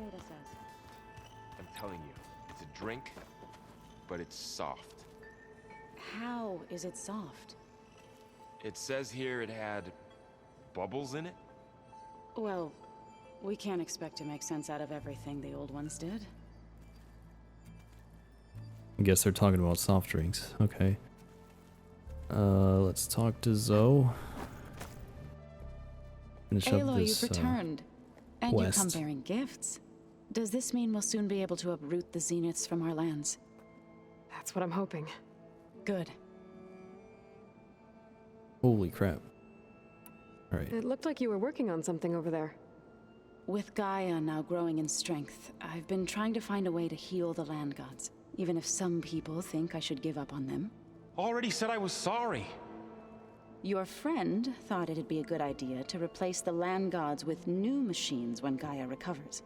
data says. I'm telling you, it's a drink, but it's soft. How is it soft? It says here it had bubbles in it? Well, we can't expect to make sense out of everything the old ones did. I guess they're talking about soft drinks. Okay. Let's talk to Zoe. Finish up Aloy, this, you've returned. And quest. you come bearing gifts. Does this mean we'll soon be able to uproot the zeniths from our lands? That's what I'm hoping. Good. Holy crap. Alright. It looked like you were working on something over there. With Gaia now growing in strength, I've been trying to find a way to heal the land gods, even if some people think I should give up on them. Already said I was sorry. Your friend thought it'd be a good idea to replace the land gods with new machines when Gaia recovers.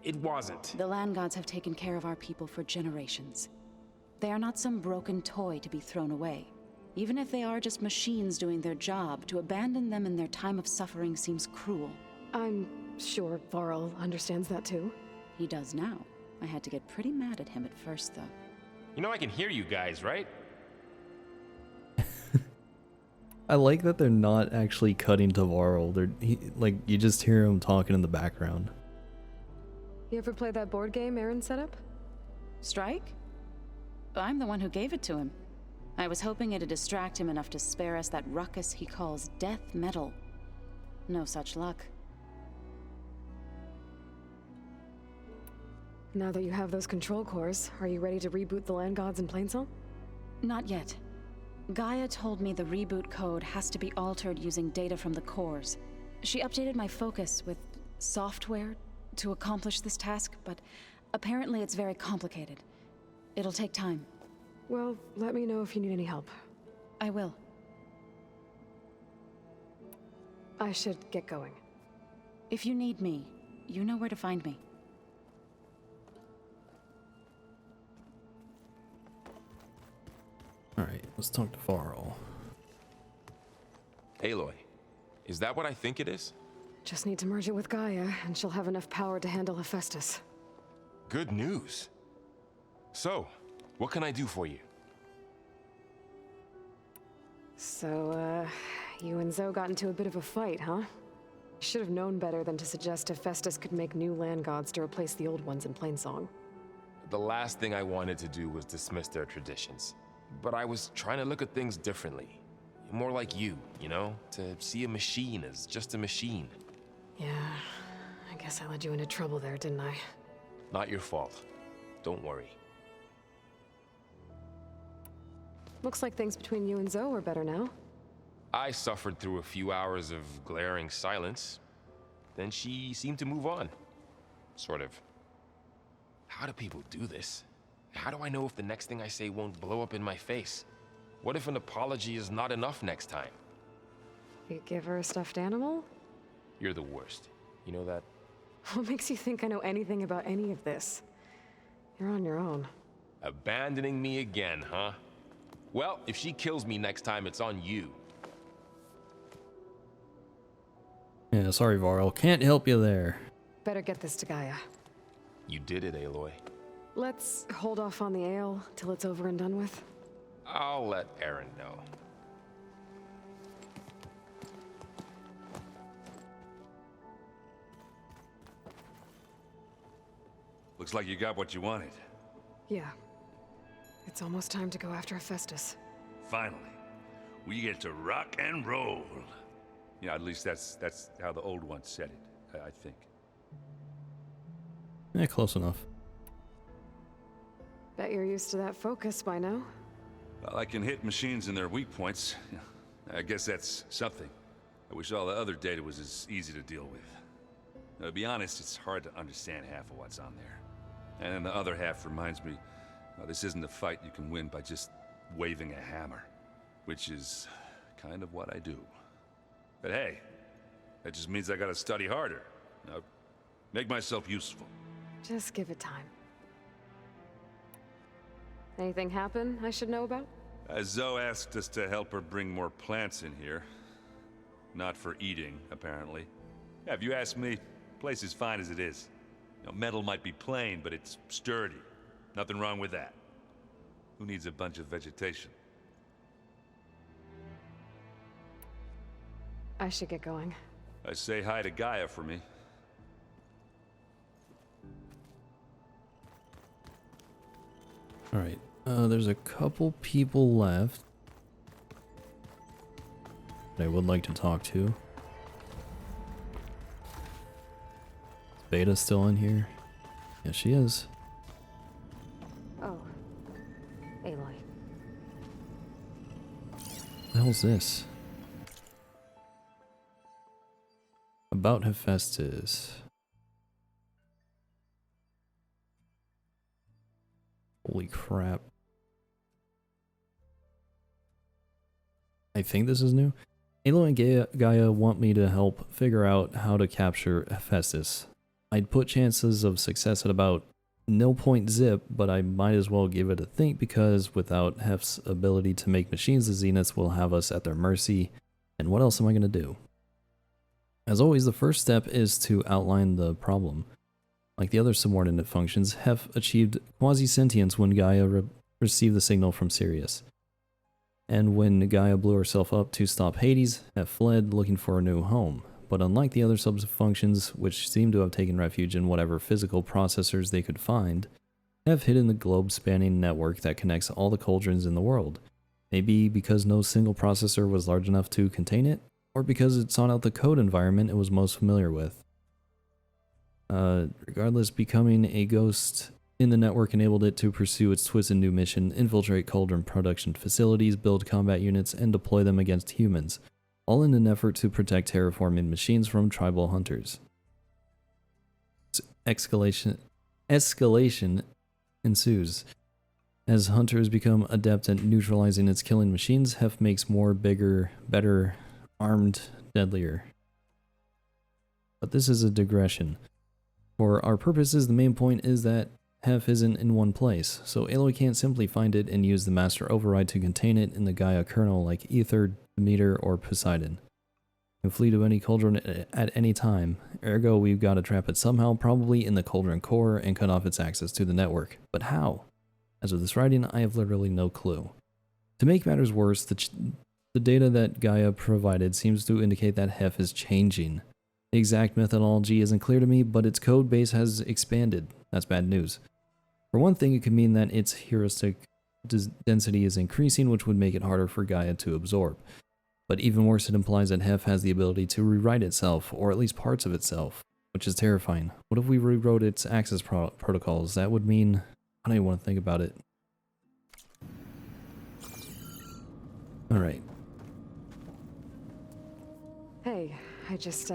It wasn't. The land gods have taken care of our people for generations. They are not some broken toy to be thrown away. Even if they are just machines doing their job, to abandon them in their time of suffering seems cruel. I'm sure Varl understands that too. He does now. I had to get pretty mad at him at first, though. You know I can hear you guys, right? I like that they're not actually cutting to Varl. Like, you just hear him talking in the background. You ever play that board game Aaron set up? Strike? I'm the one who gave it to him. I was hoping it'd distract him enough to spare us that ruckus he calls death metal. No such luck. Now that you have those control cores, are you ready to reboot the land gods in Plainsong? Not yet. Gaia told me the reboot code has to be altered using data from the cores. She updated my focus with software to accomplish this task, but apparently it's very complicated. It'll take time. Well, let me know if you need any help. I will. I should get going. If you need me, you know where to find me. Alright, let's talk to Varl. Aloy, is that what I think it is? Just need to merge it with Gaia, and she'll have enough power to handle Hephaestus. Good news. So, what can I do for you? So, you and Zoe got into a bit of a fight, huh? Should have known better than to suggest Hephaestus could make new land gods to replace the old ones in Plainsong. The last thing I wanted to do was dismiss their traditions. But I was trying to look at things differently. More like you know? To see a machine as just a machine. Yeah, I guess I led you into trouble there, didn't I? Not your fault. Don't worry. Looks like things between you and Zoe are better now. I suffered through a few hours of glaring silence. Then she seemed to move on. Sort of. How do people do this? How do I know if the next thing I say won't blow up in my face? What if an apology is not enough next time? You give her a stuffed animal? You're the worst. You know that? What makes you think I know anything about any of this? You're on your own. Abandoning me again, huh? Well, if she kills me next time, it's on you. Yeah, sorry Varl, can't help you there. Better get this to Gaia. You did it, Aloy. Let's hold off on the ale till it's over and done with. I'll let Aaron know. Looks like you got what you wanted. Yeah. It's almost time to go after Hephaestus. Finally. We get to rock and roll. Yeah, at least that's how the old ones said it, I think. Yeah, close enough. Bet you're used to that focus by now. Well, I can hit machines in their weak points. I guess that's something. I wish all the other data was as easy to deal with. Now, to be honest, it's hard to understand half of what's on there. And then the other half reminds me, well, this isn't a fight you can win by just waving a hammer. Which is kind of what I do. But hey, that just means I gotta study harder. Now, make myself useful. Just give it time. Anything happen I should know about? Zoe asked us to help her bring more plants in here. Not for eating, apparently. Yeah, if you ask me, the place is fine as it is. Metal might be plain, but it's sturdy. Nothing wrong with that. Who needs a bunch of vegetation? I should get going. Say hi to Gaia for me. Alright, there's a couple people left that I would like to talk to. Is Beta still in here? Yes, she is. Oh. Aloy. What the hell's this? About Hephaestus. Holy crap. I think this is new. Aloy and Gaia want me to help figure out how to capture Hephaestus. I'd put chances of success at about 0.0, but I might as well give it a think because without Hef's ability to make machines, the Zeniths will have us at their mercy. And what else am I going to do? As always, the first step is to outline the problem. Like the other subordinate functions, Hef achieved quasi-sentience when Gaia received the signal from Sirius. And when Gaia blew herself up to stop Hades, Hef fled looking for a new home. But unlike the other sub-functions, which seem to have taken refuge in whatever physical processors they could find, Hef hid in the globe-spanning network that connects all the cauldrons in the world. Maybe because no single processor was large enough to contain it, or because it sought out the code environment it was most familiar with. Regardless, becoming a ghost in the network enabled it to pursue its twisted new mission, infiltrate cauldron production facilities, build combat units, and deploy them against humans, all in an effort to protect terraforming machines from tribal hunters. Escalation ensues. As hunters become adept at neutralizing its killing machines, Hef makes more, bigger, better, armed, deadlier. But this is a digression. For our purposes, the main point is that Hef isn't in one place, so Aloy can't simply find it and use the master override to contain it in the Gaia kernel like Ether, Demeter, or Poseidon. It can flee to any cauldron at any time, ergo we've got to trap it somehow, probably in the cauldron core, and cut off its access to the network. But how? As of this writing, I have literally no clue. To make matters worse, the data that Gaia provided seems to indicate that Hef is changing. The exact methodology isn't clear to me, but its code base has expanded. That's bad news. For one thing, it could mean that its heuristic density is increasing, which would make it harder for Gaia to absorb. But even worse, it implies that Hef has the ability to rewrite itself, or at least parts of itself, which is terrifying. What if we rewrote its access protocols? That would mean... I don't even want to think about it. Alright. Hey, I just,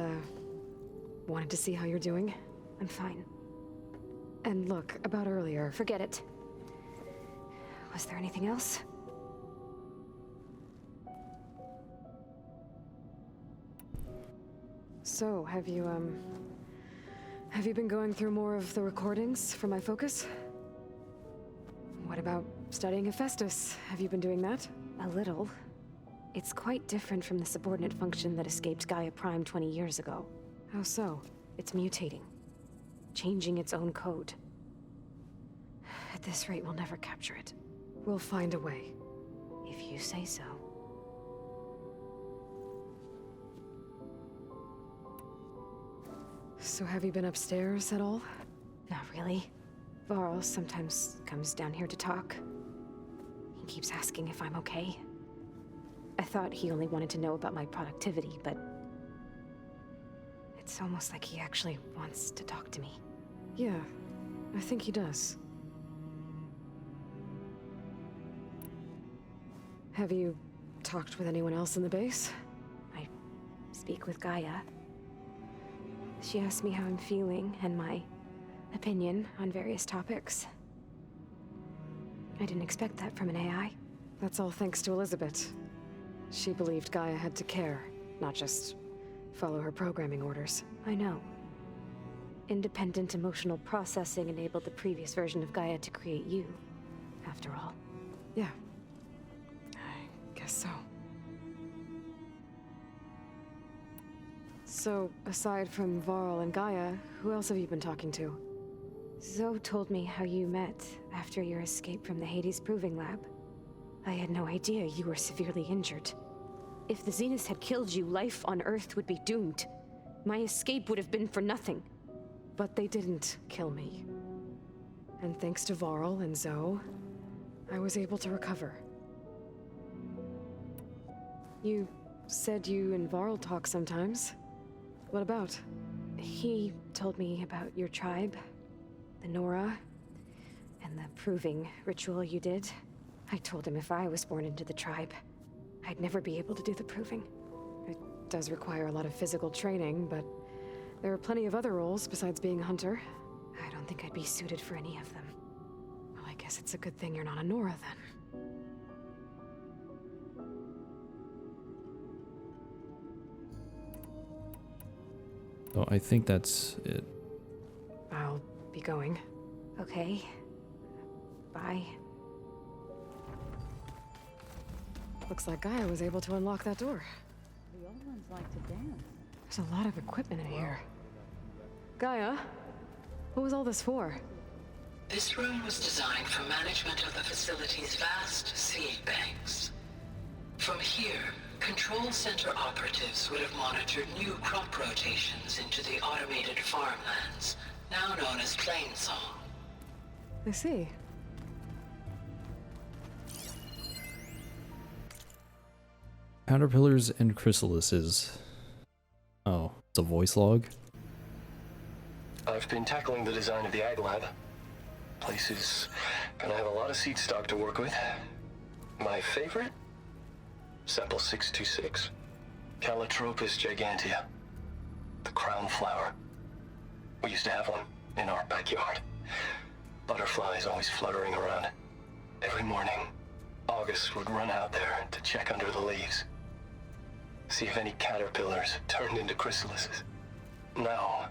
wanted to see how you're doing. I'm fine. And look, about earlier, Forget it. Was there anything else? so, have you been going through more of the recordings for my focus? What about studying Hephaestus? Have you been doing that? A little. It's quite different from the subordinate function that escaped Gaia Prime 20 years ago. How so? It's mutating. Changing its own code. At this rate, we'll never capture it. We'll find a way. If you say so. So have you been upstairs at all? Not really. Varl sometimes comes down here to talk. He keeps asking if I'm okay. I thought he only wanted to know about my productivity, but... it's almost like he actually wants to talk to me. Yeah, I think he does. Have you talked with anyone else in the base? I speak with Gaia. She asked me how I'm feeling and my opinion on various topics. I didn't expect that from an AI. That's all thanks to Elizabeth. She believed Gaia had to care, not just follow her programming orders. I know. Independent emotional processing enabled the previous version of Gaia to create you, after all. Yeah. I guess so. So, aside from Varl and Gaia, who else have you been talking to? Zoe told me how you met after your escape from the Hades Proving Lab. I had no idea you were severely injured. If the Zeniths had killed you, life on Earth would be doomed. My escape would have been for nothing. But they didn't kill me. And thanks to Varl and Zoe, I was able to recover. You said you and Varl talk sometimes. What about? He told me about your tribe, the Nora, and the proving ritual you did. I told him if I was born into the tribe, I'd never be able to do the proving. It does require a lot of physical training, but there are plenty of other roles besides being a hunter. I don't think I'd be suited for any of them. Well, I guess it's a good thing you're not a Nora then. So I think that's it. I'll be going. Okay. Bye. Looks like Gaia was able to unlock that door. The old ones like to dance. There's a lot of equipment in here. Gaia, what was all this for? This room was designed for management of the facility's vast seed banks. From here, Control Center operatives would have monitored new crop rotations into the automated farmlands, now known as Plainsong. I see. Caterpillars and chrysalises. Oh, it's a voice log? I've been tackling the design of the Ag Lab. Place is gonna have a lot of seed stock to work with. My favorite? Sample 626. Calotropis gigantea. The crown flower. We used to have one in our backyard. Butterflies always fluttering around. Every morning, August would run out there to check under the leaves. See if any caterpillars turned into chrysalises. Now,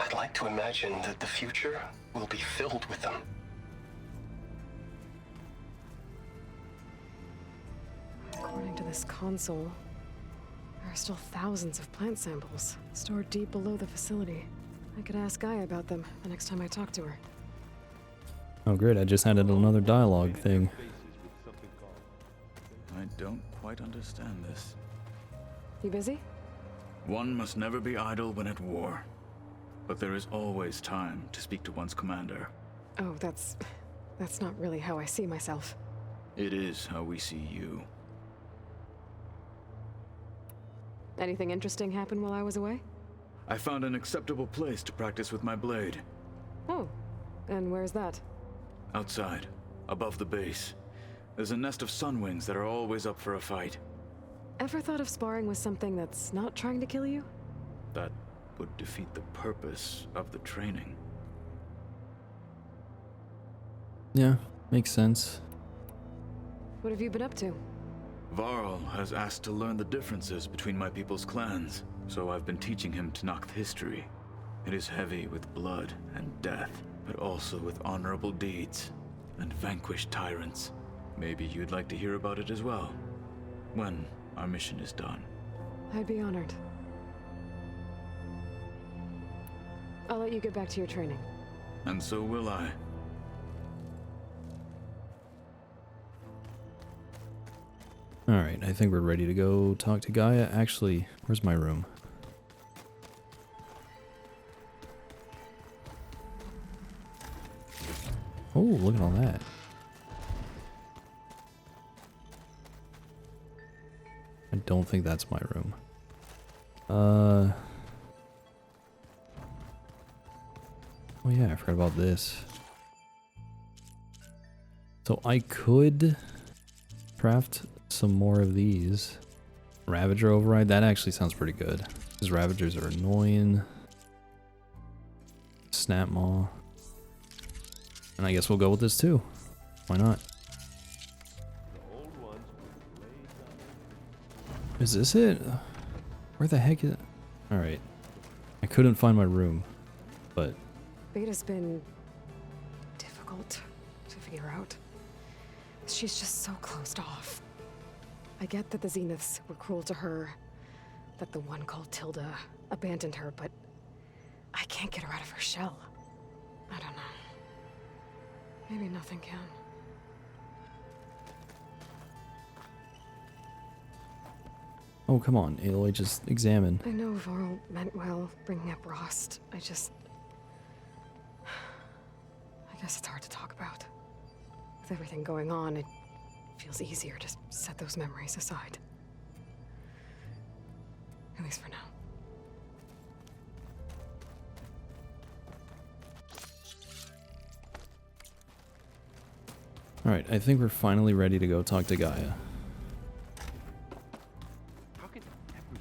I'd like to imagine that the future will be filled with them. According to this console, there are still thousands of plant samples stored deep below the facility. I could ask Gaia about them the next time I talk to her. Oh great, I just added another dialogue thing. I don't quite understand this. You busy? One must never be idle when at war. But there is always time to speak to one's commander. Oh, that's not really how I see myself. It is how we see you. Anything interesting happen while I was away? I found an acceptable place to practice with my blade. Oh, and where's that? Outside, above the base. There's a nest of sunwings that are always up for a fight. Ever thought of sparring with something that's not trying to kill you? That would defeat the purpose of the training. Yeah, makes sense. What have you been up to? Varl has asked to learn the differences between my people's clans, so I've been teaching him Tenakth history. It is heavy with blood and death, but also with honorable deeds and vanquished tyrants. Maybe you'd like to hear about it as well, when our mission is done. I'd be honored. I'll let you get back to your training. And so will I. Alright, I think we're ready to go talk to Gaia. Actually, where's my room? Oh, look at all that. I don't think that's my room. Oh yeah, I forgot about this. So I could craft some more of these. Ravager override, that actually sounds pretty good. Because Ravagers are annoying. Snap Maw. And I guess we'll go with this too. Why not? Is this it? Where the heck is it? Alright. I couldn't find my room, but... Beta's been difficult to figure out. She's just so closed off. I get that the Zeniths were cruel to her, that the one called Tilda abandoned her, but I can't get her out of her shell. I don't know. Maybe nothing can. Oh, come on, Aloy, just examine. I know Varl meant well, bringing up Rost. I guess it's hard to talk about. With everything going on, it feels easier to set those memories aside. At least for now. Alright, I think we're finally ready to go talk to Gaia. How can everything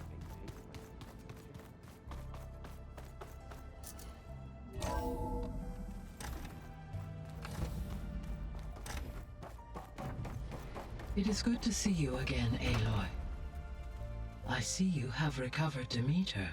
It is good to see you again, Aloy. I see you have recovered Demeter.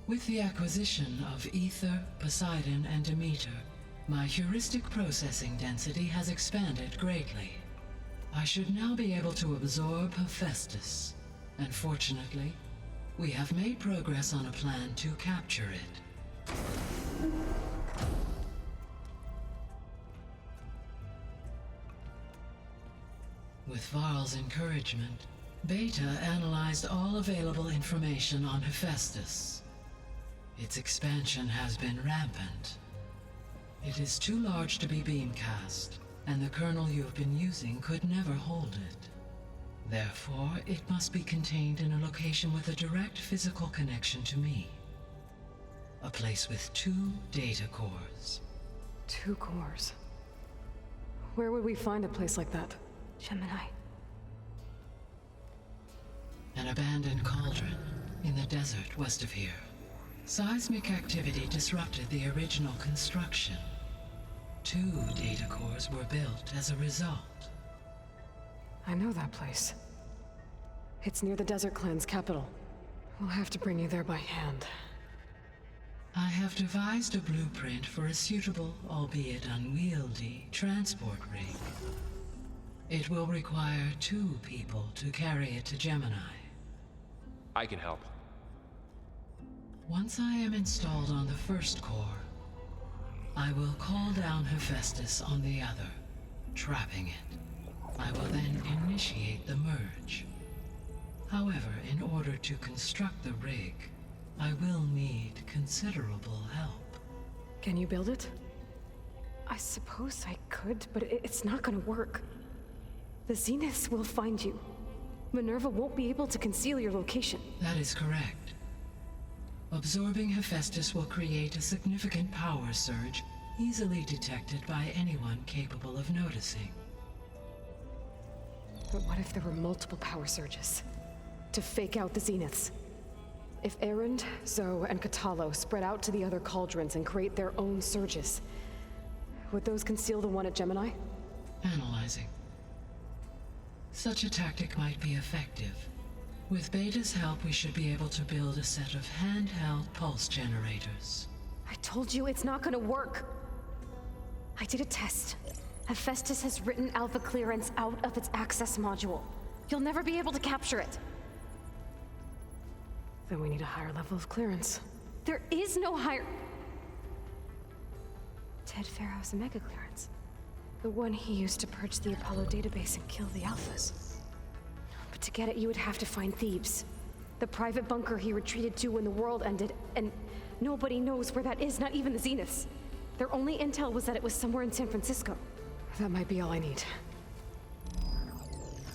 With the acquisition of Ether, Poseidon, and Demeter, my heuristic processing density has expanded greatly. I should now be able to absorb Hephaestus, and fortunately, we have made progress on a plan to capture it. With Varl's encouragement, Beta analyzed all available information on Hephaestus. Its expansion has been rampant. It is too large to be beamcast, and the kernel you've been using could never hold it. Therefore, it must be contained in a location with a direct physical connection to me. A place with 2 data cores. 2 cores? Where would we find a place like that? Gemini. An abandoned cauldron in the desert west of here. Seismic activity disrupted the original construction. 2 data cores were built as a result. I know that place. It's near the Desert Clan's capital. We'll have to bring you there by hand. I have devised a blueprint for a suitable, albeit unwieldy, transport rig. It will require 2 people to carry it to Gemini. I can help. Once I am installed on the first core, I will call down Hephaestus on the other, trapping it. I will then initiate the merge. However, in order to construct the rig, I will need considerable help. Can you build it? I suppose I could, but it's not gonna work. The Zeniths will find you. Minerva won't be able to conceal your location. That is correct. Absorbing Hephaestus will create a significant power surge, easily detected by anyone capable of noticing. But what if there were multiple power surges? To fake out the Zeniths? If Erend, Zoe, and Katalo spread out to the other cauldrons and create their own surges, would those conceal the one at Gemini? Analyzing. Such a tactic might be effective. With Beta's help, we should be able to build a set of handheld pulse generators. I told you it's not gonna work. I did a test. Hephaestus has written Alpha clearance out of its access module. You'll never be able to capture it. Then we need a higher level of clearance. There is no higher... Ted Pharaoh's Omega clearance. The one he used to purge the Apollo database and kill the Alphas. But to get it, you would have to find Thebes. The private bunker he retreated to when the world ended, and nobody knows where that is, not even the Zeniths. Their only intel was that it was somewhere in San Francisco. That might be all I need.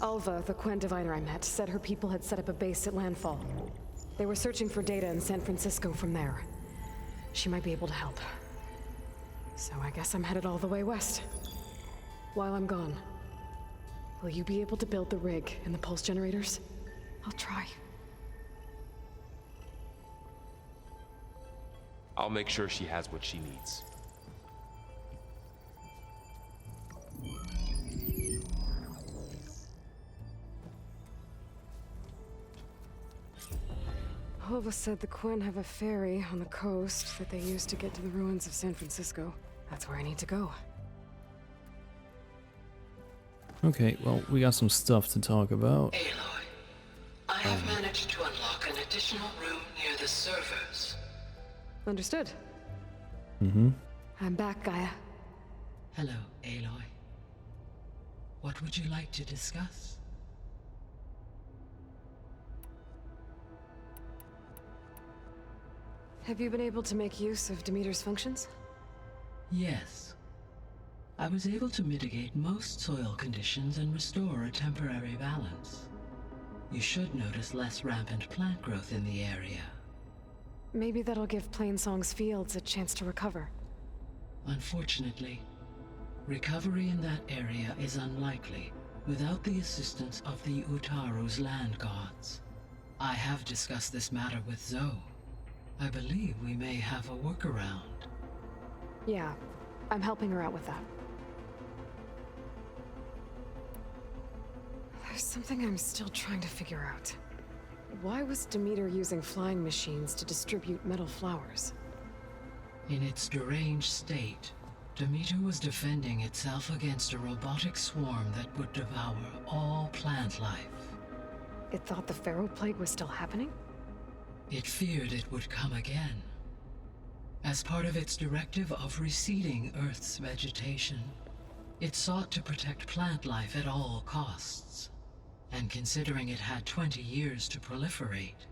Alva, the Quen diviner I met, said her people had set up a base at landfall. They were searching for data in San Francisco from there. She might be able to help. So I guess I'm headed all the way west. While I'm gone, will you be able to build the rig and the pulse generators? I'll try. I'll make sure she has what she needs. Hova said the Quinn have a ferry on the coast that they use to get to the ruins of San Francisco. That's where I need to go. Okay, well, we got some stuff to talk about. Aloy, I have managed to unlock an additional room near the servers. Understood. Mm-hmm. I'm back, Gaia. Hello, Aloy. What would you like to discuss? Have you been able to make use of Demeter's functions? Yes. I was able to mitigate most soil conditions and restore a temporary balance. You should notice less rampant plant growth in the area. Maybe that'll give Plainsong's fields a chance to recover. Unfortunately, recovery in that area is unlikely without the assistance of the Utaru's land gods. I have discussed this matter with Zoe. I believe we may have a workaround. Yeah, I'm helping her out with that. There's something I'm still trying to figure out. Why was Demeter using flying machines to distribute metal flowers? In its deranged state, Demeter was defending itself against a robotic swarm that would devour all plant life. It thought the Pharaoh Plague was still happening? It feared it would come again. As part of its directive of reseeding Earth's vegetation, it sought to protect plant life at all costs. And considering it had 20 years to proliferate,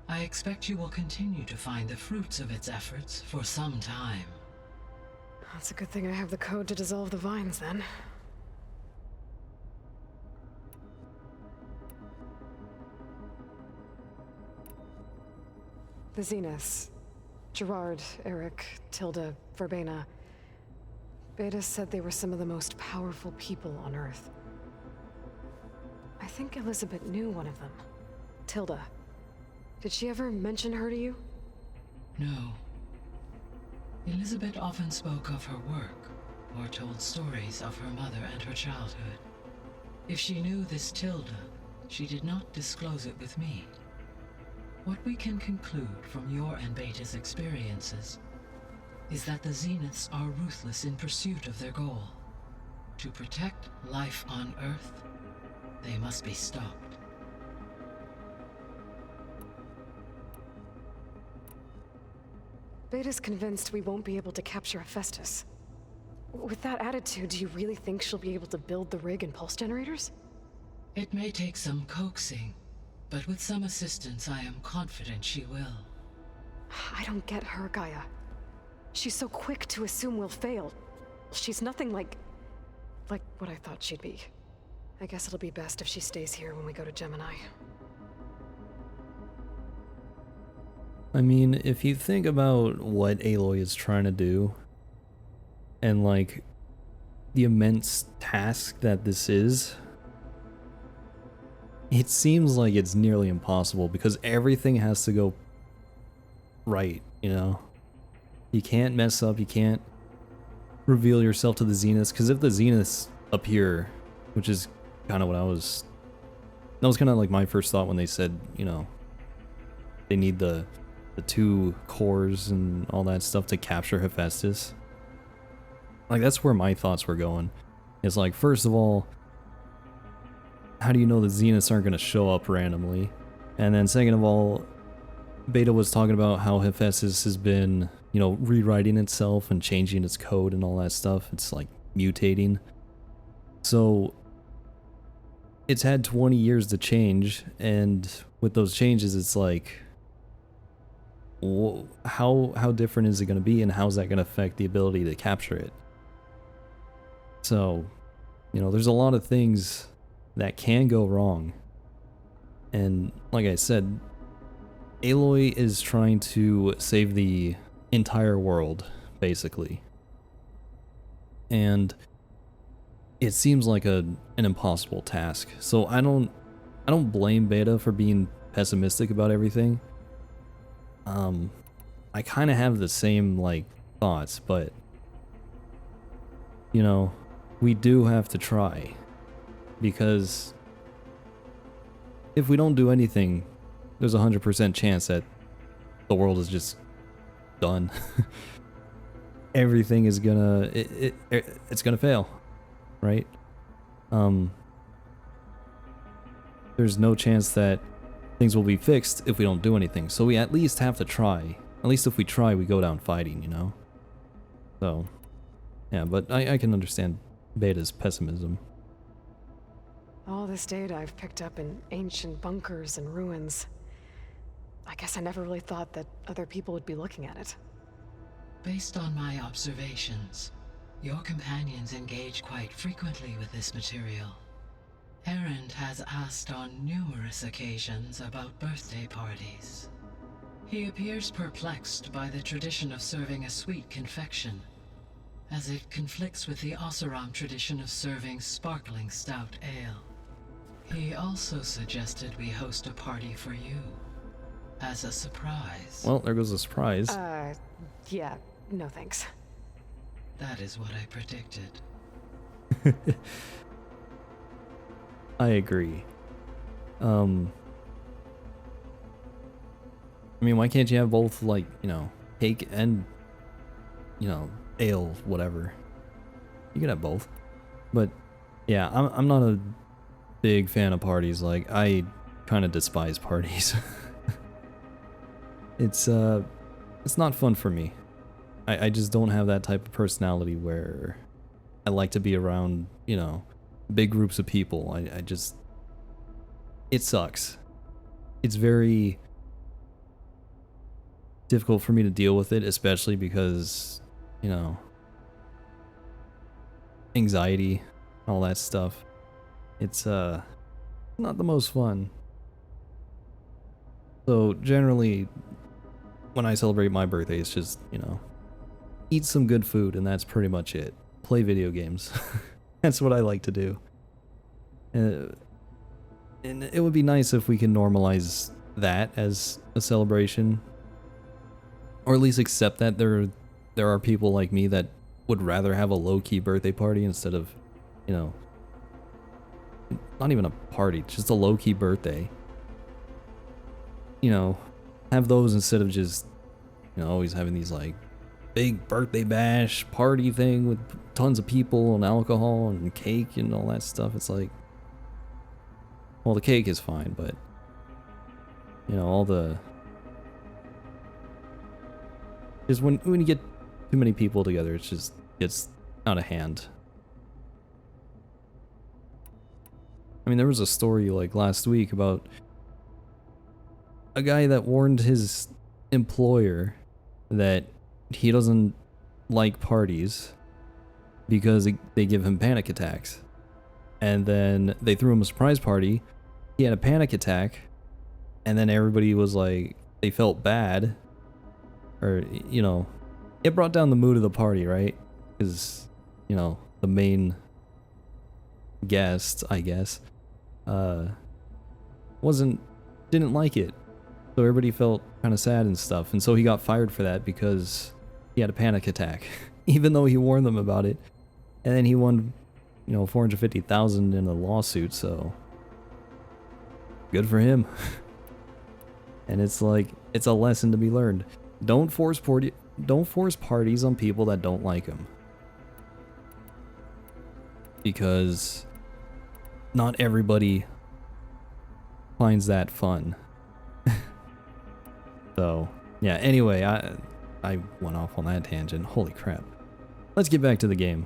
I expect you will continue to find the fruits of its efforts for some time. That's a good thing I have the code to dissolve the vines, then. The Zeniths. Gerard, Eric, Tilda, Verbena. Beta said they were some of the most powerful people on Earth. I think Elizabeth knew one of them. Tilda. Did she ever mention her to you? No. Elizabeth often spoke of her work, or told stories of her mother and her childhood. If she knew this Tilda, she did not disclose it with me. What we can conclude from your and Beta's experiences is that the Zeniths are ruthless in pursuit of their goal. To protect life on Earth, they must be stopped. Beta's convinced we won't be able to capture Hephaestus. With that attitude, do you really think she'll be able to build the rig and pulse generators? It may take some coaxing, but with some assistance I am confident she will. I don't get her, Gaia. She's so quick to assume we'll fail. She's nothing like what I thought she'd be. I guess it'll be best if she stays here when we go to Gemini. I mean, if you think about what Aloy is trying to do, and like the immense task that this is, it seems like it's nearly impossible because everything has to go right, you know? You can't mess up, you can't reveal yourself to the Zeniths, because if the Zeniths appear, which is kind of what that was kind of like my first thought when they said, you know, they need the 2 cores and all that stuff to capture Hephaestus. Like, that's where my thoughts were going. It's like, first of all, how do you know the Zeniths aren't going to show up randomly? And then second of all, Beta was talking about how Hephaestus has been, you know, rewriting itself and changing its code and all that stuff. It's like mutating. So it's had 20 years to change, and with those changes, it's like, how different is it going to be, and how's that going to affect the ability to capture it? So, you know, there's a lot of things that can go wrong. And like I said, Aloy is trying to save the entire world, basically. And it seems like an impossible task. So I don't blame Beta for being pessimistic about everything. I kind of have the same, like, thoughts, but, you know, we do have to try, because if we don't do anything, there's 100% chance that the world is just done. Everything is gonna it's gonna fail, right? There's no chance that things will be fixed if we don't do anything. So we at least have to try. At least if we try, we go down fighting, you know? So, yeah, but I can understand Beta's pessimism. All this data I've picked up in ancient bunkers and ruins. I guess I never really thought that other people would be looking at it. Based on my observations, your companions engage quite frequently with this material. Erend has asked on numerous occasions about birthday parties. He appears perplexed by the tradition of serving a sweet confection, as it conflicts with the Oseram tradition of serving sparkling stout ale. He also suggested we host a party for you, as a surprise. Well, there goes the surprise. Yeah, no thanks. That is what I predicted. I agree. I mean, why can't you have both, like, you know, cake and, you know, ale, whatever? You can have both. But, yeah, I'm not a big fan of parties. Like, I kind of despise parties. It's not fun for me. I just don't have that type of personality where I like to be around, you know, big groups of people. I just... It sucks. It's very difficult for me to deal with it, especially because, you know, anxiety, all that stuff. It's not the most fun. So generally, when I celebrate my birthday, it's just, you know, eat some good food, and that's pretty much it. Play video games. That's what I like to do. And it would be nice if we can normalize that as a celebration. Or at least accept that there are people like me that would rather have a low-key birthday party instead of, you know, not even a party, just a low-key birthday. You know, have those instead of just, you know, always having these, like, big birthday bash party thing with tons of people and alcohol and cake and all that stuff. It's like, well, the cake is fine, but, you know, all the... Just when you get too many people together, it just gets out of hand. I mean, there was a story, like, last week about a guy that warned his employer that he doesn't like parties because they give him panic attacks. And then they threw him a surprise party. He had a panic attack. And then everybody was like, they felt bad. Or, you know, it brought down the mood of the party, right? Because, you know, the main guest, I guess, didn't like it. So everybody felt kind of sad and stuff. And so he got fired for that because he had a panic attack, even though he warned them about it. And then he won, you know, $450,000 in a lawsuit, so good for him. And it's like, it's a lesson to be learned. Don't force parties on people that don't like them. Because not everybody finds that fun. So, yeah, anyway, I went off on that tangent. Holy crap. Let's get back to the game.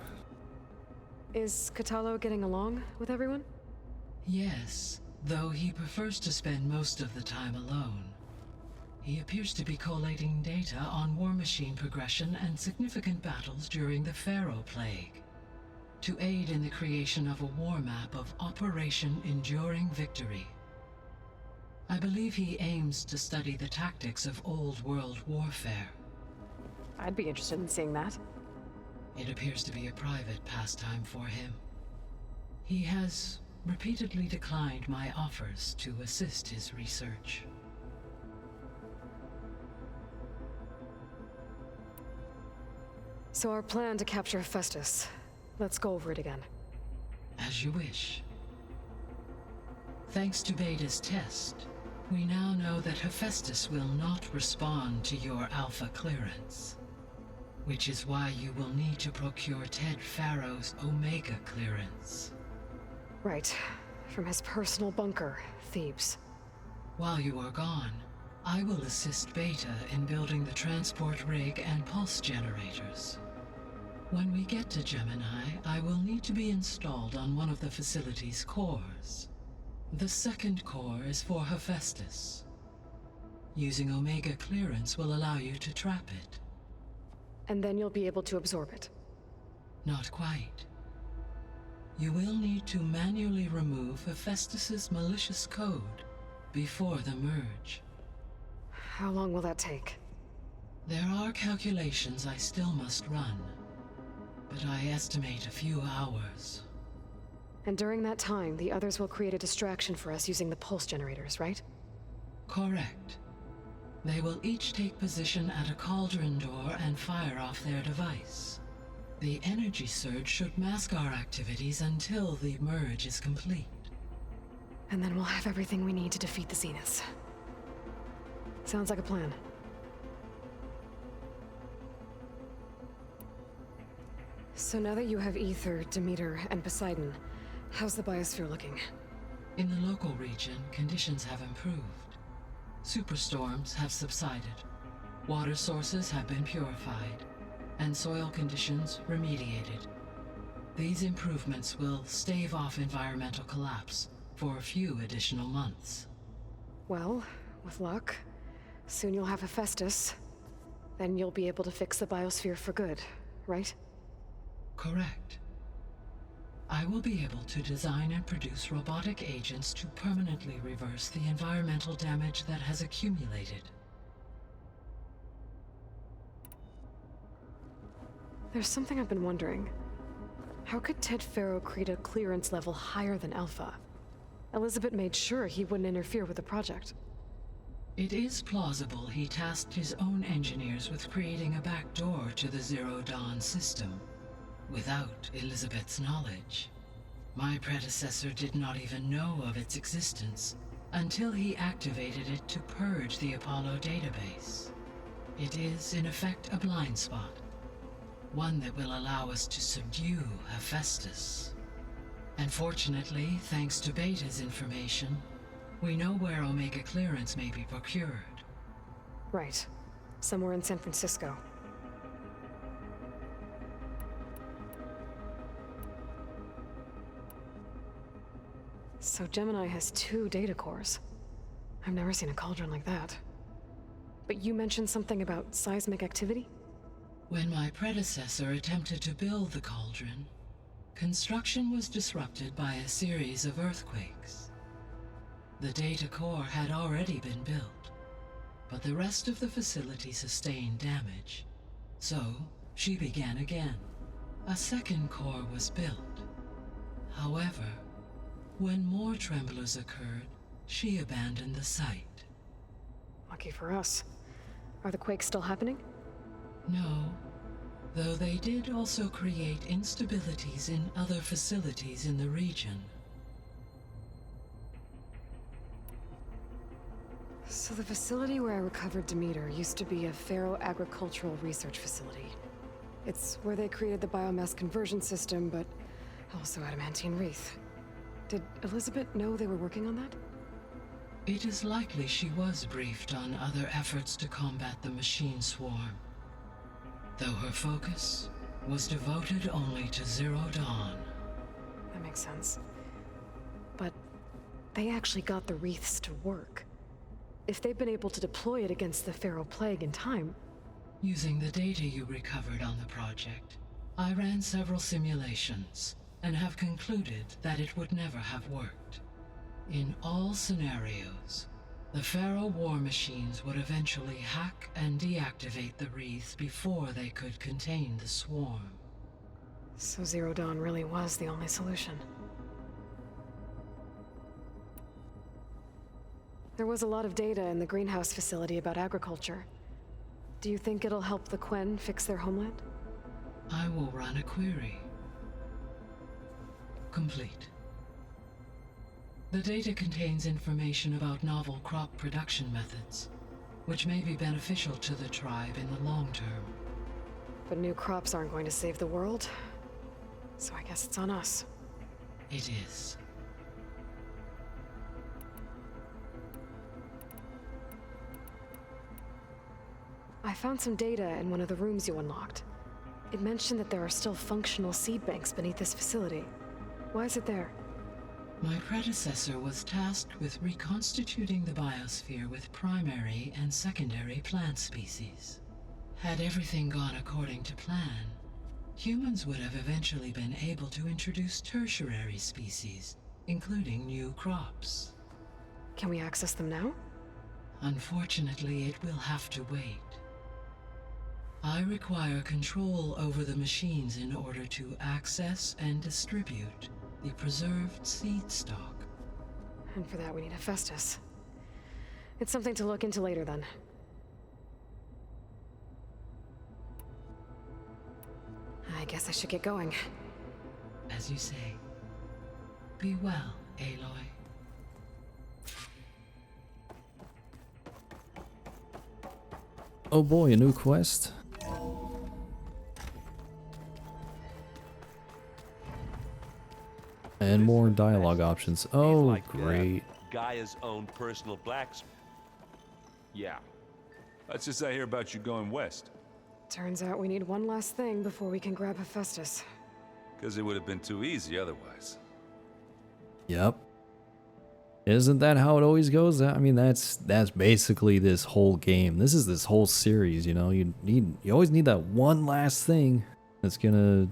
Is Katalo getting along with everyone? Yes, though he prefers to spend most of the time alone. He appears to be collating data on war machine progression and significant battles during the Pharaoh Plague, to aid in the creation of a war map of Operation Enduring Victory. I believe he aims to study the tactics of old world warfare. I'd be interested in seeing that. It appears to be a private pastime for him. He has repeatedly declined my offers to assist his research. So our plan to capture Hephaestus. Let's go over it again. As you wish. Thanks to Beta's test, We now know that Hephaestus will not respond to your Alpha clearance, which is why you will need to procure Ted Farrow's Omega clearance. Right. From his personal bunker, Thebes. While you are gone, I will assist Beta in building the transport rig and pulse generators. When we get to Gemini, I will need to be installed on one of the facility's cores. The second core is for Hephaestus. Using Omega clearance will allow you to trap it. And then you'll be able to absorb it. Not quite. You will need to manually remove Hephaestus's malicious code before the merge. How long will that take? There are calculations I still must run, but I estimate a few hours. And during that time, the others will create a distraction for us using the pulse generators, right? Correct. They will each take position at a cauldron door and fire off their device. The energy surge should mask our activities until the merge is complete. And then we'll have everything we need to defeat the Zeniths. Sounds like a plan. So now that you have Ether, Demeter, and Poseidon, how's the biosphere looking? In the local region, conditions have improved. Superstorms have subsided. Water sources have been purified, and soil conditions remediated. These improvements will stave off environmental collapse for a few additional months. Well, with luck, soon you'll have Hephaestus. Then you'll be able to fix the biosphere for good, right? Correct. I will be able to design and produce robotic agents to permanently reverse the environmental damage that has accumulated. There's something I've been wondering. How could Ted Farrow create a clearance level higher than Alpha? Elizabeth made sure he wouldn't interfere with the project. It is plausible he tasked his own engineers with creating a backdoor to the Zero Dawn system, without Elizabeth's knowledge. My predecessor did not even know of its existence until he activated it to purge the Apollo database. It is, in effect, a blind spot, one that will allow us to subdue Hephaestus. And fortunately, thanks to Beta's information, we know where Omega clearance may be procured. Right. Somewhere in San Francisco. So Gemini has 2 data cores. I've never seen a cauldron like that. But you mentioned something about seismic activity? When my predecessor attempted to build the cauldron, construction was disrupted by a series of earthquakes. The data core had already been built, but the rest of the facility sustained damage. So, she began again. A second core was built. However, when more tremblers occurred, she abandoned the site. Lucky for us. Are the quakes still happening? No, though they did also create instabilities in other facilities in the region. So the facility where I recovered Demeter used to be a Pharaoh agricultural research facility. It's where they created the biomass conversion system, but also adamantine wreath. Did Elizabeth know they were working on that? It is likely she was briefed on other efforts to combat the machine swarm, though her focus was devoted only to Zero Dawn. That makes sense. But they actually got the wreaths to work. If they've been able to deploy it against the Pharaoh Plague in time... Using the data you recovered on the project, I ran several simulations and have concluded that it would never have worked. In all scenarios, the Pharaoh war machines would eventually hack and deactivate the wreath before they could contain the swarm. So Zero Dawn really was the only solution. There was a lot of data in the greenhouse facility about agriculture. Do you think it'll help the Quen fix their homeland? I will run a query. Complete. The data contains information about novel crop production methods, which may be beneficial to the tribe in the long term. But new crops aren't going to save the world, so I guess it's on us. It is. I found some data in one of the rooms you unlocked. It mentioned that there are still functional seed banks beneath this facility. Why is it there? My predecessor was tasked with reconstituting the biosphere with primary and secondary plant species. Had everything gone according to plan, humans would have eventually been able to introduce tertiary species, including new crops. Can we access them now? Unfortunately, it will have to wait. I require control over the machines in order to access and distribute the preserved seed stock. And for that we need Hephaestus. It's something to look into later then. I guess I should get going. As you say. Be well, Aloy. Oh boy, a new quest. And more dialogue options. Oh, great. Gaia's own personal blacksmith. Yeah. That's just I hear about you going west. Turns out we need one last thing before we can grab Hephaestus. Because it would have been too easy otherwise. Yep. Isn't that how it always goes? I mean, that's basically this whole game. This is this whole series, you know. You always need that one last thing that's gonna,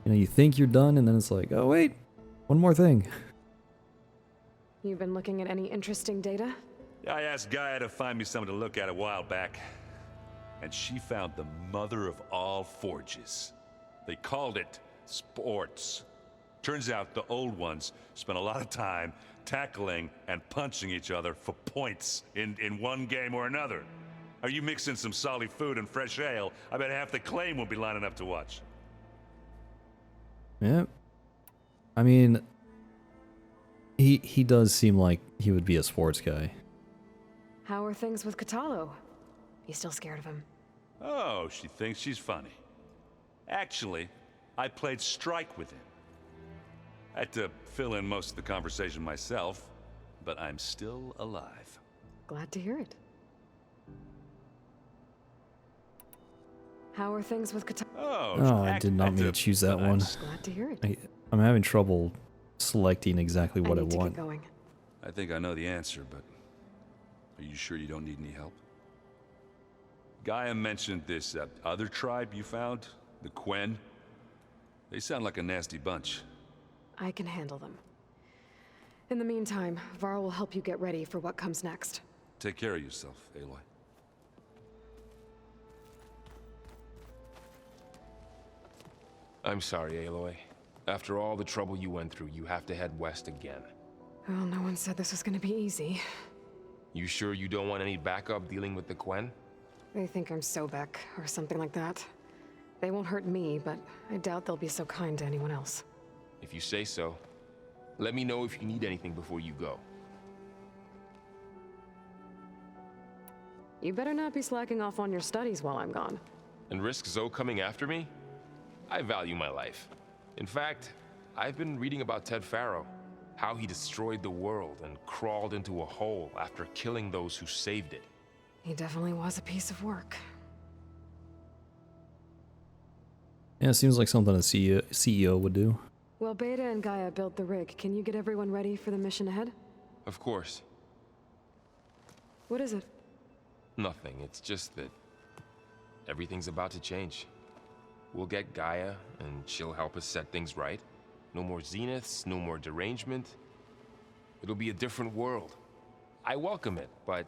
you know, you think you're done and then it's like, oh wait, one more thing. You've been looking at any interesting data? I asked Gaia to find me something to look at a while back, and she found the mother of all forges. They called it sports. Turns out the old ones spent a lot of time tackling and punching each other for points in one game or another. Are you mixing some solid food and fresh ale? I bet half the claim will be lining up to watch. Yeah. I mean, he does seem like he would be a sports guy. How are things with Katalo? You still scared of him? Oh, she thinks she's funny. Actually, I played strike with him. I had to fill in most of the conversation myself, but I'm still alive. Glad to hear it. How are things with Katalo? Oh, I did not mean to choose that one. Glad to hear it. I'm having trouble selecting exactly what I need to want. get going. I think I know the answer, but are you sure you don't need any help? Gaia mentioned this other tribe you found, the Quen. They sound like a nasty bunch. I can handle them. In the meantime, Varl will help you get ready for what comes next. Take care of yourself, Aloy. I'm sorry, Aloy. After all the trouble you went through, you have to head west again. Well, no one said this was gonna be easy. You sure you don't want any backup dealing with the Quen? They think I'm Sobek, or something like that. They won't hurt me, but I doubt they'll be so kind to anyone else. If you say so. Let me know if you need anything before you go. You better not be slacking off on your studies while I'm gone. And risk Zoe coming after me? I value my life. In fact, I've been reading about Ted Faro, how he destroyed the world and crawled into a hole after killing those who saved it. He definitely was a piece of work. Yeah, it seems like something a CEO would do. Well, Beta and Gaia built the rig. Can you get everyone ready for the mission ahead? Of course. What is it? Nothing. It's just that everything's about to change. We'll get Gaia, and she'll help us set things right. No more zeniths, no more derangement. It'll be a different world. I welcome it, but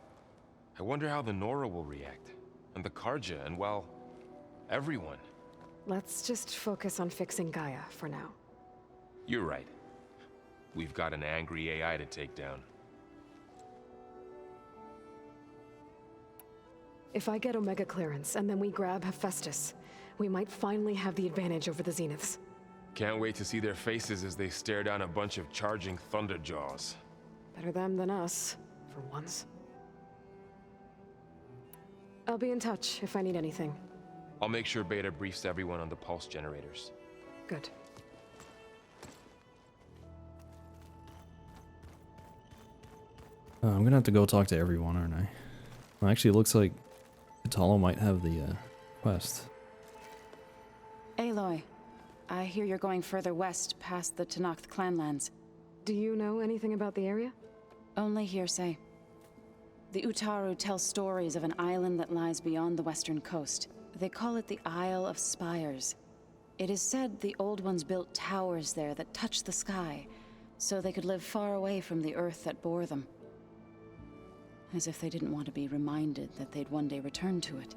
I wonder how the Nora will react. And the Karja, and well, everyone. Let's just focus on fixing Gaia for now. You're right. We've got an angry AI to take down. If I get Omega clearance, and then we grab Hephaestus, we might finally have the advantage over the Zeniths. Can't wait to see their faces as they stare down a bunch of charging thunderjaws. Better them than us, for once. I'll be in touch if I need anything. I'll make sure Beta briefs everyone on the pulse generators. Good. I'm gonna have to go talk to everyone, aren't I? Well, actually, it looks like Italo might have the quest. Aloy, I hear you're going further west past the Tenakth clanlands. Do you know anything about the area? Only hearsay. The Utaru tell stories of an island that lies beyond the western coast. They call it the Isle of Spires. It is said the Old Ones built towers there that touch the sky, so they could live far away from the earth that bore them. As if they didn't want to be reminded that they'd one day return to it.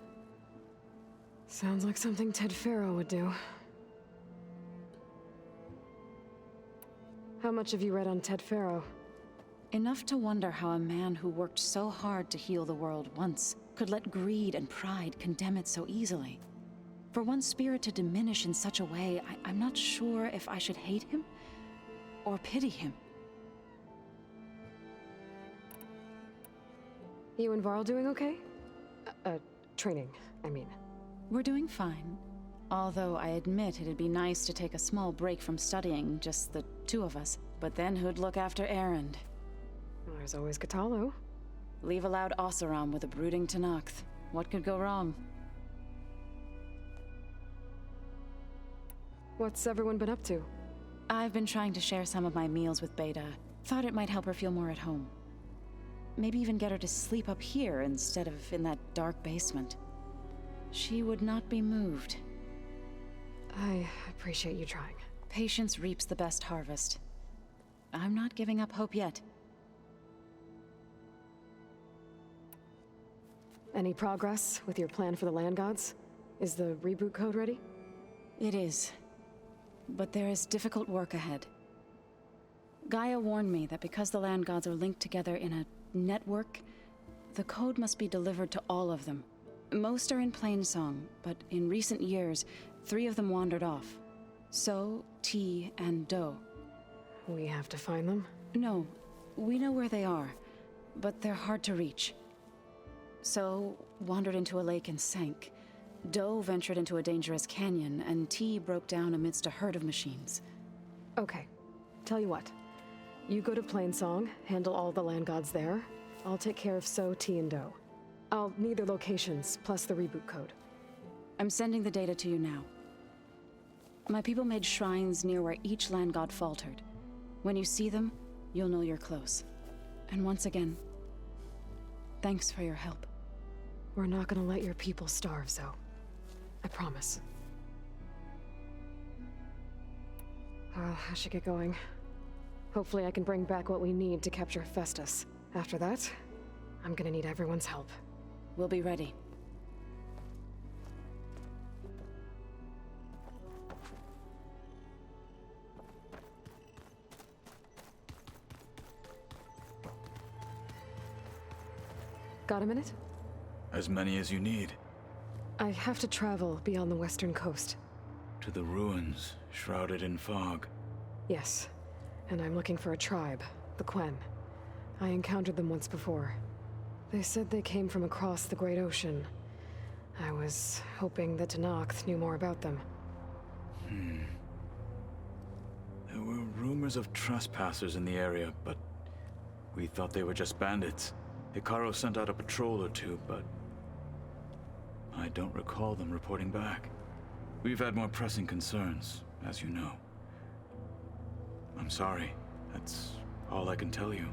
Sounds like something Ted Faro would do. How much have you read on Ted Faro? Enough to wonder how a man who worked so hard to heal the world once could let greed and pride condemn it so easily. For one's spirit to diminish in such a way, I'm not sure if I should hate him or pity him. You and Varl doing okay? Training, I mean. We're doing fine. Although I admit it'd be nice to take a small break from studying, just the two of us. But then who'd look after Erend? Well, there's always Gatalo. Leave a loud Oseram with a brooding Tenakth. What could go wrong? What's everyone been up to? I've been trying to share some of my meals with Beta. Thought it might help her feel more at home. Maybe even get her to sleep up here instead of in that dark basement. She would not be moved. I appreciate you trying. Patience reaps the best harvest. I'm not giving up hope yet. Any progress with your plan for the land gods? Is the reboot code ready? It is. But there is difficult work ahead. Gaia warned me that because the land gods are linked together in a network, the code must be delivered to all of them. Most are in Plainsong, but in recent years, 3 of them wandered off. So, T, and Do. We have to find them? No, we know where they are, but they're hard to reach. So, wandered into a lake and sank. Do ventured into a dangerous canyon, and T broke down amidst a herd of machines. Okay, tell you what. You go to Plainsong, handle all the land gods there. I'll take care of So, T, and Do. I'll need their locations, plus the reboot code. I'm sending the data to you now. My people made shrines near where each land god faltered. When you see them, you'll know you're close. And once again, thanks for your help. We're not gonna let your people starve, Zo. I promise. Well, I should get going. Hopefully I can bring back what we need to capture Hephaestus. After that, I'm gonna need everyone's help. We'll be ready. Got a minute? As many as you need. I have to travel beyond the western coast. To the ruins, shrouded in fog. Yes, and I'm looking for a tribe, the Quen. I encountered them once before. They said they came from across the Great Ocean. I was hoping that Tenakth knew more about them. There were rumors of trespassers in the area, but we thought they were just bandits. Hikaru sent out a patrol or two, but I don't recall them reporting back. We've had more pressing concerns, as you know. I'm sorry. That's all I can tell you.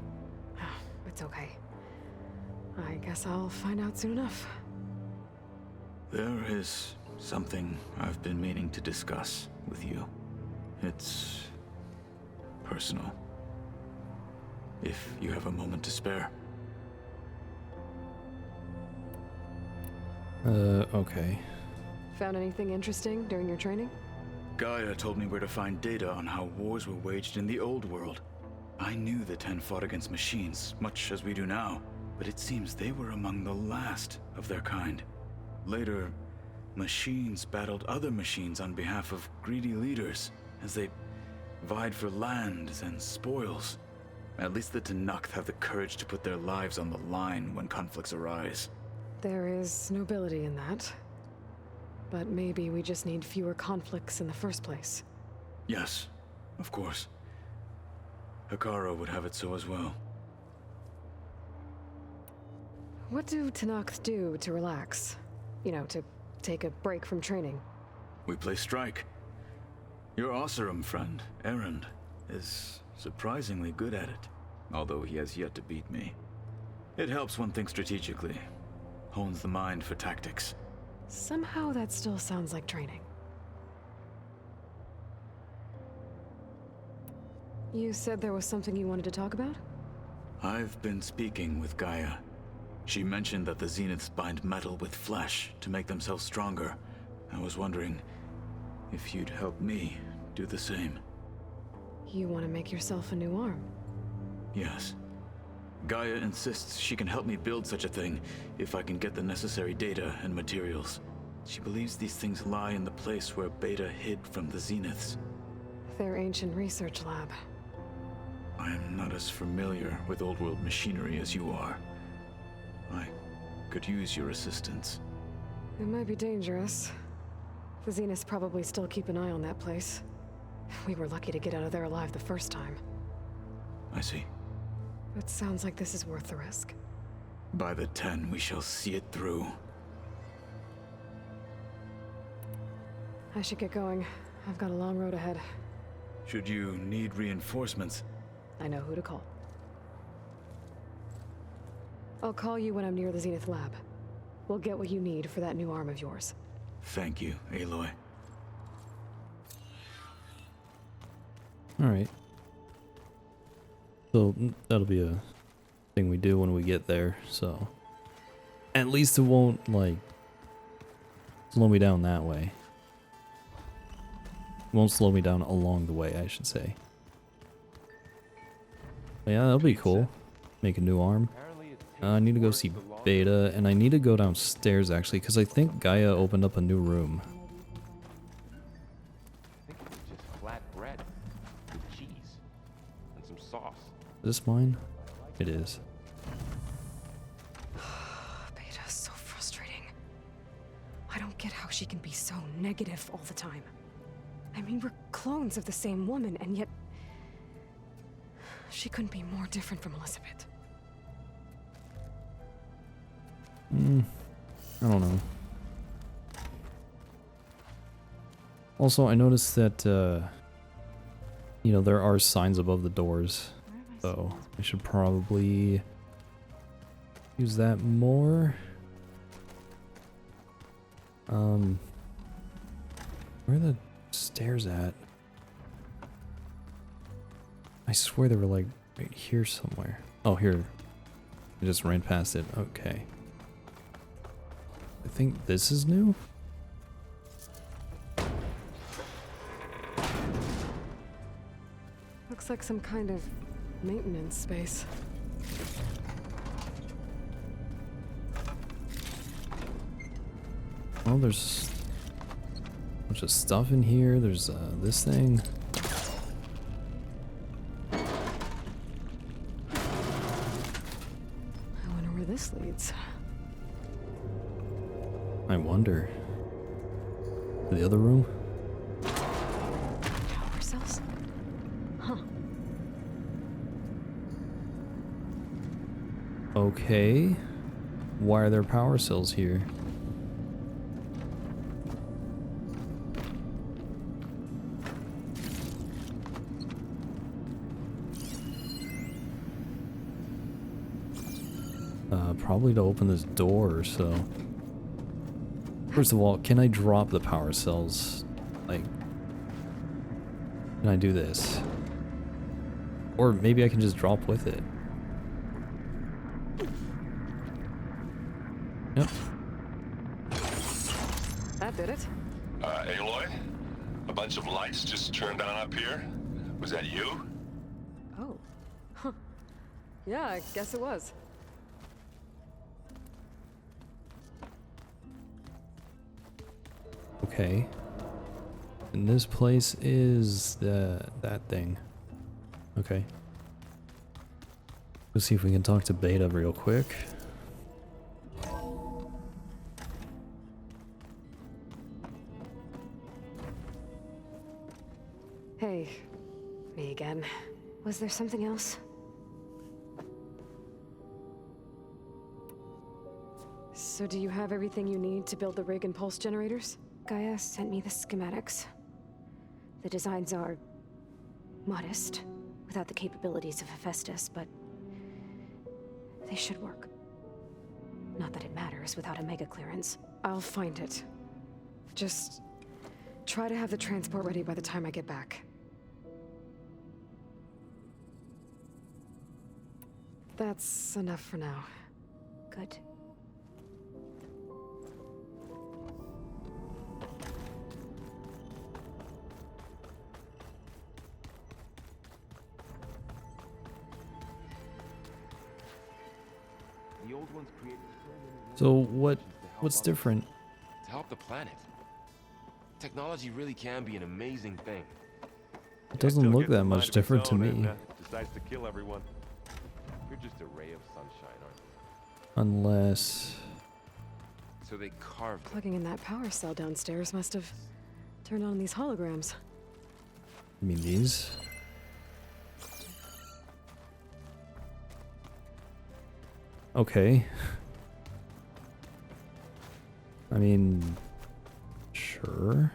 It's okay. I guess I'll find out soon enough. There is something I've been meaning to discuss with you. It's personal. If you have a moment to spare. Okay. Found anything interesting during your training? Gaia told me where to find data on how wars were waged in the old world. I knew the Ten fought against machines, much as we do now, but it seems they were among the last of their kind. Later, machines battled other machines on behalf of greedy leaders, as they vied for lands and spoils. At least the Tenakth have the courage to put their lives on the line when conflicts arise. There is nobility in that. But maybe we just need fewer conflicts in the first place. Yes, of course. Hekara would have it so as well. What do Tenakth do to relax? You know, to take a break from training? We play strike. Your Oseram friend, Erend, is surprisingly good at it, although he has yet to beat me. It helps one think strategically, hones the mind for tactics. Somehow that still sounds like training. You said there was something you wanted to talk about? I've been speaking with Gaia. She mentioned that the Zeniths bind metal with flesh to make themselves stronger. I was wondering if you'd help me do the same. You want to make yourself a new arm? Yes. Gaia insists she can help me build such a thing if I can get the necessary data and materials. She believes these things lie in the place where Beta hid from the Zeniths. Their ancient research lab. I am not as familiar with old-world machinery as you are. I could use your assistance. It might be dangerous. The Zeniths probably still keep an eye on that place. We were lucky to get out of there alive the first time. I see. It sounds like this is worth the risk. By the 10, we shall see it through. I should get going. I've got a long road ahead. Should you need reinforcements? I know who to call. I'll call you when I'm near the Zenith lab. We'll get what you need for that new arm of yours. Thank you, Aloy. Alright. So, that'll be a thing we do when we get there, so... At least it won't, like... slow me down that way. It won't slow me down along the way, I should say. But yeah, that'll be cool. Make a new arm. I need to go see Beta, and I need to go downstairs, actually, because I think Gaia opened up a new room. I think it was just flat bread with cheese and some sauce. Is this mine? It is. Beta's so frustrating. I don't get how she can be so negative all the time. I mean, we're clones of the same woman, and yet... she couldn't be more different from Elizabeth. I don't know. Also, I noticed that, you know, there are signs above the doors. So, I should probably use that more. Where are the stairs at? I swear they were like right here somewhere. Oh, here. I just ran past it. Okay. I think this is new? Looks like some kind of maintenance space. Oh, there's a bunch of stuff in here. There's this thing. I wonder where this leads. I wonder. The other room? Power cells? Huh. Okay. Why are there power cells here? Probably to open this door or so. First of all, can I drop the power cells? Like, can I do this? Or maybe I can just drop with it. Yep. That did it. Aloy? A bunch of lights just turned on up here? Was that you? Oh. Huh. Yeah, I guess it was. Okay. And this place is that thing. Okay. Let's see if we can talk to Beta real quick. Hey, me again. Was there something else? So do you have everything you need to build the rig and pulse generators? Gaia sent me the schematics. The designs are modest, without the capabilities of Hephaestus, but they should work. Not that it matters without a mega clearance. I'll find it. Just try to have the transport ready by the time I get back. That's enough for now. Good. The old ones created So what's different? to help the planet. Technology really can be an amazing thing. It doesn't look that much different to me. Decides to kill everyone. You're just a ray of sunshine, aren't you? Unless... So they carved it. Plugging in that power cell downstairs must have turned on these holograms. I mean these? Okay. I mean... Sure.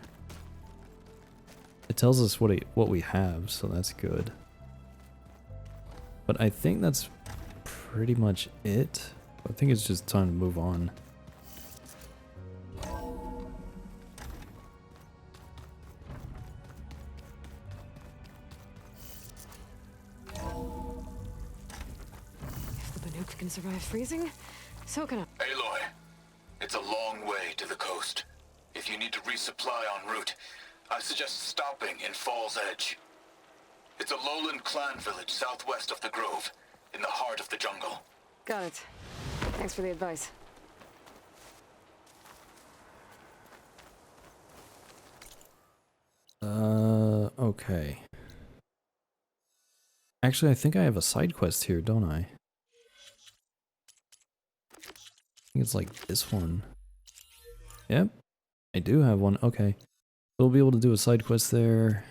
It tells us what we have, so that's good. But I think that's pretty much it. I think it's just time to move on. If the Banuk can survive freezing, so can I. Aloy, it's a long way to the coast. If you need to resupply en route, I suggest stopping in Fall's Edge. It's a lowland clan village southwest of the Grove, in the heart of the jungle. Got it. Thanks for the advice. Okay. Actually, I think I have a side quest here, don't I? I think it's like this one. Yep, I do have one. Okay. So we'll be able to do a side quest there.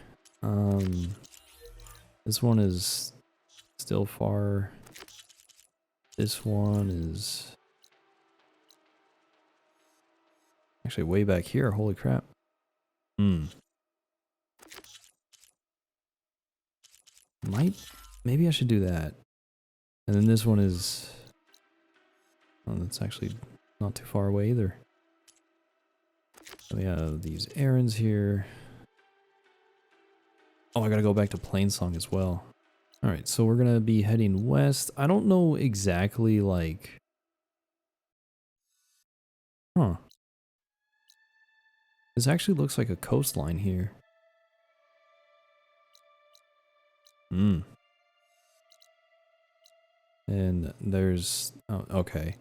This one is still far. This one is actually way back here. Holy crap. Maybe I should do that. And then this one is... Oh, that's actually not too far away either. So we have these errands here. Oh, I gotta go back to Plainsong as well. Alright, so we're gonna be heading west. I don't know exactly, like... Huh. This actually looks like a coastline here. And there's... Oh, okay.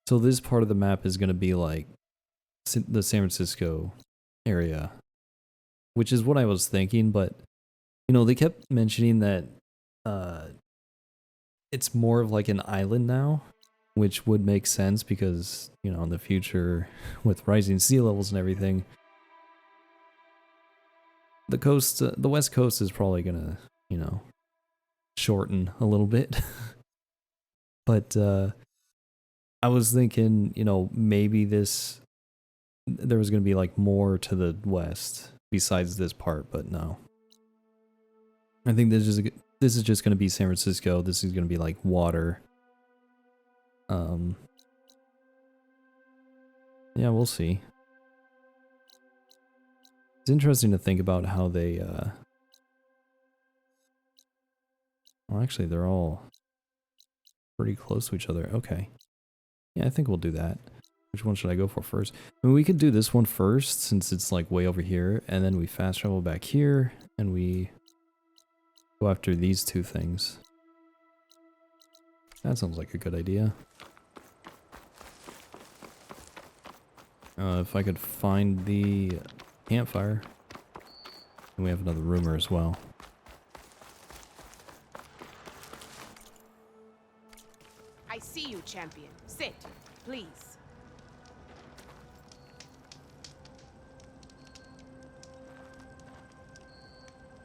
So this part of the map is gonna be like the San Francisco area. Which is what I was thinking, but... You know, they kept mentioning that it's more of like an island now, which would make sense because, you know, in the future, with rising sea levels and everything, the coast, the west coast is probably gonna, you know, shorten a little bit. But I was thinking, you know, maybe there was gonna be like more to the west besides this part, but no. I think this is just going to be San Francisco. This is going to be like water. Yeah, we'll see. It's interesting to think about how they well, actually they're all pretty close to each other. Okay. Yeah, I think we'll do that. Which one should I go for first? I mean, we could do this one first since it's like way over here, and then we fast travel back here and we go after these two things. That sounds like a good idea. If I could find the campfire. And we have another rumor as well. I see you, champion. Sit, please.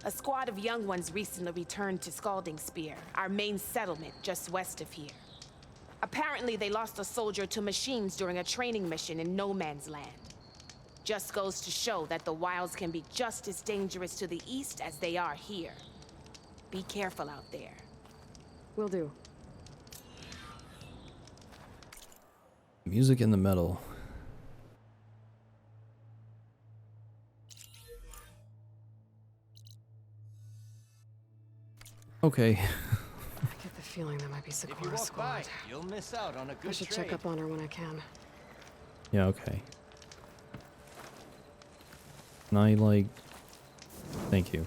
A squad of young ones recently returned to Scalding Spear, our main settlement just west of here. Apparently, they lost a soldier to machines during a training mission in No Man's Land. Just goes to show that the wilds can be just as dangerous to the east as they are here. Be careful out there. Will do. Music in the metal. Okay. I get the feeling that might be Sakura's squad. You'll miss out on a good I should check up on her when I can. Yeah, okay. And I like... Thank you.